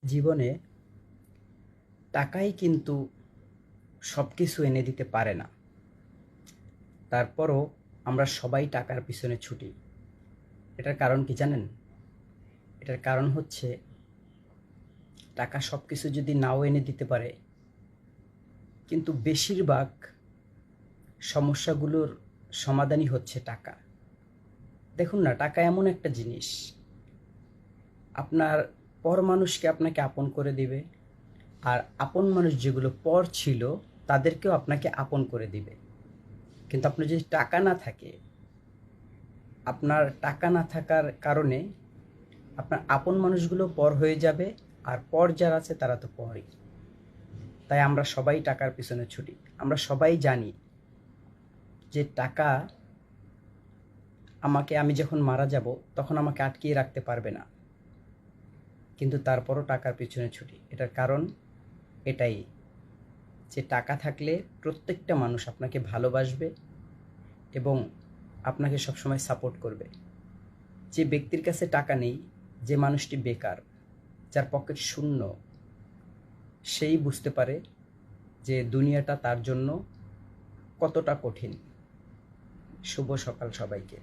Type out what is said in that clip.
জীবনে টাকাই কিন্তু সব কিছু এনে দিতে পারে না। তারপরও আমরা সবাই টাকার পিছনে ছুটি। এটার কারণ কি জানেন? এটার কারণ হচ্ছে টাকা সব কিছু যদি নাও এনে দিতে পারে, কিন্তু বেশিরভাগ সমস্যাগুলোর সমাধানই হচ্ছে টাকা। দেখুন না, টাকা এমন একটা জিনিস, আপনার পর মানুষকে আপনাকে আপন করে দিবে, আর আপন মানুষ যেগুলো পর ছিল তাদেরকেও আপনাকে আপন করে দিবে। কিন্তু আপনার যদি টাকা না থাকে, আপনার টাকা না থাকার কারণে আপনার আপন মানুষগুলো পর হয়ে যাবে, আর পর যারা আছে তারা তো পরই। তাই আমরা সবাই টাকার পিছনে ছুটি। আমরা সবাই জানি যে টাকা আমি যখন মারা যাব তখন আমাকে আটকিয়ে রাখতে পারবে না, কিন্তু তারপরও টাকার পিছনে ছুটি। এটার কারণ এটাই যে টাকা থাকলে প্রত্যেকটা মানুষ আপনাকে ভালোবাসবে এবং আপনাকে সবসময় সাপোর্ট করবে। যে ব্যক্তির কাছে টাকা নেই, যে মানুষটি বেকার, যার পকেট শূন্য, সেই বুঝতে পারে যে দুনিয়াটা তার জন্য কতটা কঠিন। শুভ সকাল সবাইকে।